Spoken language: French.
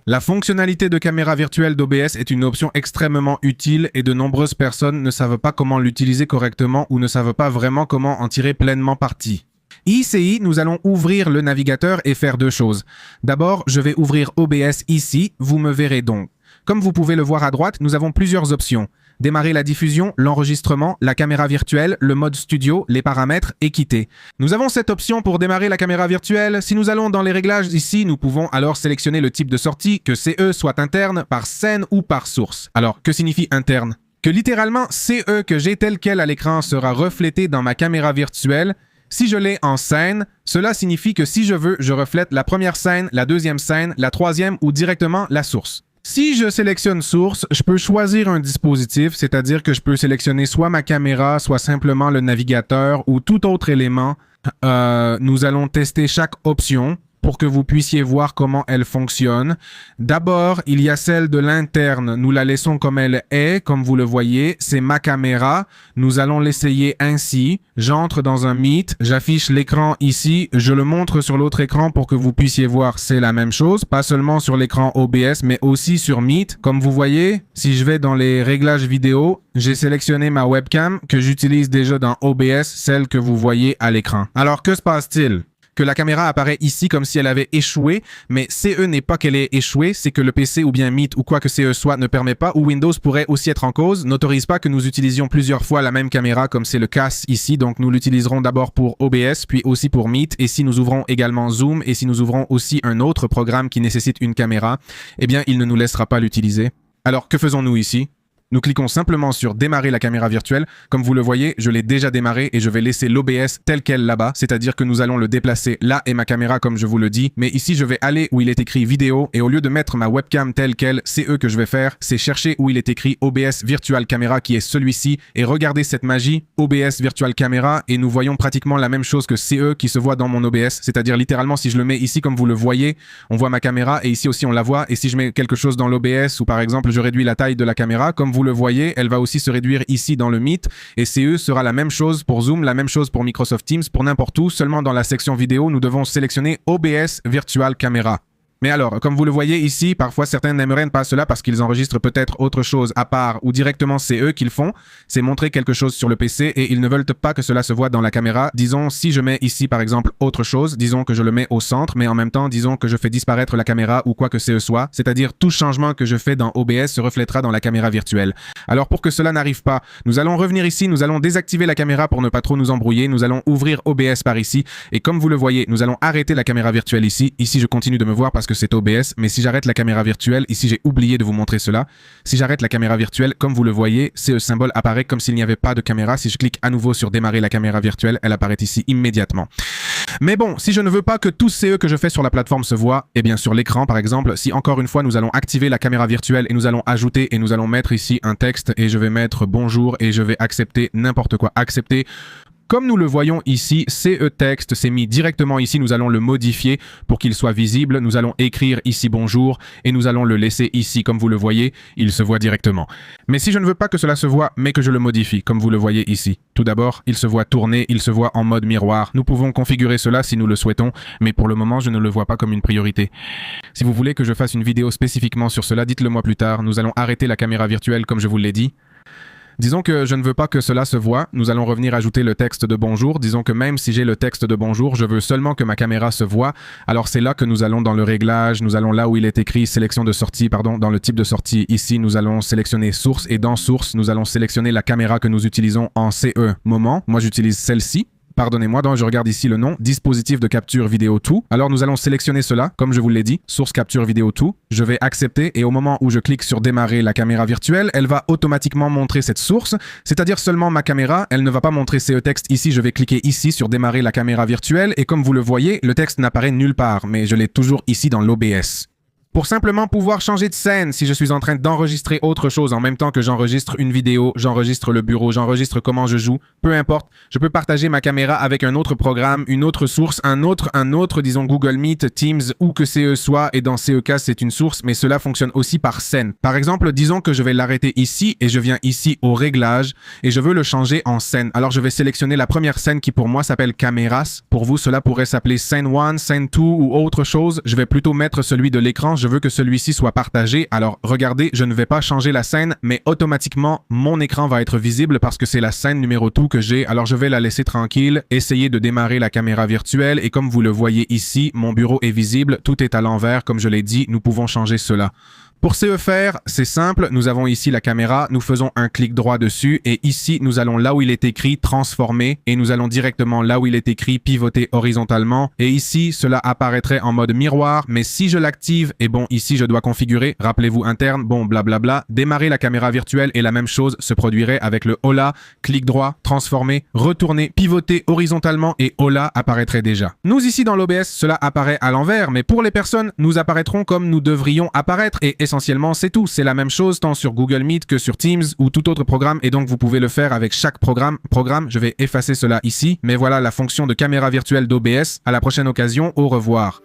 La fonctionnalité de caméra virtuelle d'OBS est une option extrêmement utile et de nombreuses personnes ne savent pas comment l'utiliser correctement ou ne savent pas vraiment comment en tirer pleinement parti. Ici, nous allons ouvrir le navigateur et faire deux choses. D'abord, je vais ouvrir OBS ici, vous me verrez donc. Comme vous pouvez le voir à droite, nous avons plusieurs options. Démarrer la diffusion, l'enregistrement, la caméra virtuelle, le mode studio, les paramètres et quitter. Nous avons cette option pour démarrer la caméra virtuelle. Si nous allons dans les réglages ici, nous pouvons alors sélectionner le type de sortie, que CE soit interne, par scène ou par source. Alors, que signifie interne? Que littéralement, CE que j'ai tel quel à l'écran sera reflété dans ma caméra virtuelle. Si je l'ai en scène, cela signifie que si je veux, je reflète la première scène, la deuxième scène, la troisième ou directement la source. Si je sélectionne source, je peux choisir un dispositif, c'est-à-dire que je peux sélectionner soit ma caméra, soit simplement le navigateur ou tout autre élément. Nous allons tester chaque option pour que vous puissiez voir comment elle fonctionne. D'abord, il y a celle de l'interne. Nous la laissons comme elle est, comme vous le voyez. C'est ma caméra. Nous allons l'essayer ainsi. J'entre dans un Meet, j'affiche l'écran ici, je le montre sur l'autre écran pour que vous puissiez voir. C'est la même chose, pas seulement sur l'écran OBS, mais aussi sur Meet. Comme vous voyez, si je vais dans les réglages vidéo, j'ai sélectionné ma webcam que j'utilise déjà dans OBS, celle que vous voyez à l'écran. Alors, que se passe-t-il? Que la caméra apparaît ici comme si elle avait échoué, mais CE n'est pas qu'elle ait échoué, c'est que le PC ou bien Meet ou quoi que CE soit ne permet pas, ou Windows pourrait aussi être en cause, n'autorise pas que nous utilisions plusieurs fois la même caméra comme c'est le cas ici, donc nous l'utiliserons d'abord pour OBS, puis aussi pour Meet, et si nous ouvrons également Zoom, et si nous ouvrons aussi un autre programme qui nécessite une caméra, eh bien il ne nous laissera pas l'utiliser. Alors que faisons-nous ici? Nous cliquons simplement sur démarrer la caméra virtuelle. Comme vous le voyez, je l'ai déjà démarré et je vais laisser l'OBS tel quel là-bas, c'est-à-dire que nous allons le déplacer là et ma caméra comme je vous le dis. Mais ici, je vais aller où il est écrit vidéo et au lieu de mettre ma webcam telle quelle, CE que je vais faire, c'est chercher où il est écrit OBS Virtual Camera qui est celui-ci et regardez cette magie, OBS Virtual Camera et nous voyons pratiquement la même chose que CE qui se voit dans mon OBS, c'est-à-dire littéralement si je le mets ici comme vous le voyez, on voit ma caméra et ici aussi on la voit et si je mets quelque chose dans l'OBS ou par exemple je réduis la taille de la caméra, comme vous le voyez, elle va aussi se réduire ici dans le Meet et CE sera la même chose pour Zoom, la même chose pour Microsoft Teams, pour n'importe où. Seulement dans la section vidéo, nous devons sélectionner OBS Virtual Camera. Mais alors, comme vous le voyez ici, parfois certains n'aimeraient pas cela parce qu'ils enregistrent peut-être autre chose à part ou directement c'est eux qu'ils font, c'est montrer quelque chose sur le PC et ils ne veulent pas que cela se voit dans la caméra. Disons, si je mets ici par exemple autre chose, disons que je le mets au centre, mais en même temps, disons que je fais disparaître la caméra ou quoi que ce soit, c'est-à-dire tout changement que je fais dans OBS se reflètera dans la caméra virtuelle. Alors pour que cela n'arrive pas, nous allons revenir ici, nous allons désactiver la caméra pour ne pas trop nous embrouiller, nous allons ouvrir OBS par ici et comme vous le voyez, nous allons arrêter la caméra virtuelle ici. Ici, je continue de me voir parce que c'est OBS, mais si j'arrête la caméra virtuelle, ici j'ai oublié de vous montrer cela, si j'arrête la caméra virtuelle, comme vous le voyez, ce symbole apparaît comme s'il n'y avait pas de caméra. Si je clique à nouveau sur démarrer la caméra virtuelle, elle apparaît ici immédiatement. Mais bon, si je ne veux pas que tout CE que je fais sur la plateforme se voit, eh bien sur l'écran par exemple, si encore une fois nous allons activer la caméra virtuelle et nous allons ajouter et nous allons mettre ici un texte et je vais mettre bonjour et je vais accepter n'importe quoi, accepter. Comme nous le voyons ici, CE texte s'est mis directement ici, nous allons le modifier pour qu'il soit visible, nous allons écrire ici bonjour et nous allons le laisser ici, comme vous le voyez, il se voit directement. Mais si je ne veux pas que cela se voit, mais que je le modifie, comme vous le voyez ici, tout d'abord, il se voit tourner, il se voit en mode miroir. Nous pouvons configurer cela si nous le souhaitons, mais pour le moment, je ne le vois pas comme une priorité. Si vous voulez que je fasse une vidéo spécifiquement sur cela, dites-le moi plus tard, nous allons arrêter la caméra virtuelle comme je vous l'ai dit. Disons que je ne veux pas que cela se voit, nous allons revenir ajouter le texte de bonjour. Disons que même si j'ai le texte de bonjour, je veux seulement que ma caméra se voit. Alors c'est là que nous allons dans le réglage, nous allons là où il est écrit sélection de sortie, pardon, dans le type de sortie. Ici, nous allons sélectionner source et dans source, nous allons sélectionner la caméra que nous utilisons en CE moment. Moi, j'utilise celle-ci. Pardonnez-moi, donc je regarde ici le nom, dispositif de capture vidéo tout. Alors nous allons sélectionner cela, comme je vous l'ai dit, source capture vidéo tout. Je vais accepter et au moment où je clique sur démarrer la caméra virtuelle, elle va automatiquement montrer cette source, c'est-à-dire seulement ma caméra, elle ne va pas montrer CE texte ici, je vais cliquer ici sur démarrer la caméra virtuelle et comme vous le voyez, le texte n'apparaît nulle part, mais je l'ai toujours ici dans l'OBS. Pour simplement pouvoir changer de scène, si je suis en train d'enregistrer autre chose en même temps que j'enregistre une vidéo, j'enregistre le bureau, j'enregistre comment je joue, peu importe, je peux partager ma caméra avec un autre programme, une autre source, un autre, disons Google Meet, Teams ou que CE soit, et dans CEK c'est une source, mais cela fonctionne aussi par scène. Par exemple, disons que je vais l'arrêter ici et je viens ici au réglage et je veux le changer en scène. Alors je vais sélectionner la première scène qui pour moi s'appelle caméras. Pour vous, cela pourrait s'appeler scène 1, scène 2 ou autre chose. Je vais plutôt mettre celui de l'écran. je veux que celui-ci soit partagé. Alors regardez, je ne vais pas changer la scène, mais automatiquement, mon écran va être visible parce que c'est la scène numéro 2 que j'ai. Alors je vais la laisser tranquille, essayer de démarrer la caméra virtuelle et comme vous le voyez ici, mon bureau est visible, tout est à l'envers. Comme je l'ai dit, nous pouvons changer cela. Pour ce faire, c'est simple, nous avons ici la caméra, nous faisons un clic droit dessus et ici, nous allons là où il est écrit transformer et nous allons directement là où il est écrit pivoter horizontalement et ici, cela apparaîtrait en mode miroir, mais si je l'active, et bon, ici, je dois configurer, rappelez-vous interne, bon, blablabla, démarrer la caméra virtuelle et la même chose se produirait avec le Hola, clic droit, transformer, retourner, pivoter horizontalement et Hola apparaîtrait déjà. Nous ici dans l'OBS, cela apparaît à l'envers, mais pour les personnes, nous apparaîtrons comme nous devrions apparaître et essentiellement, c'est tout. C'est la même chose tant sur Google Meet que sur Teams ou tout autre programme et donc vous pouvez le faire avec chaque programme. Je vais effacer cela ici, mais voilà la fonction de caméra virtuelle d'OBS. À la prochaine occasion, au revoir.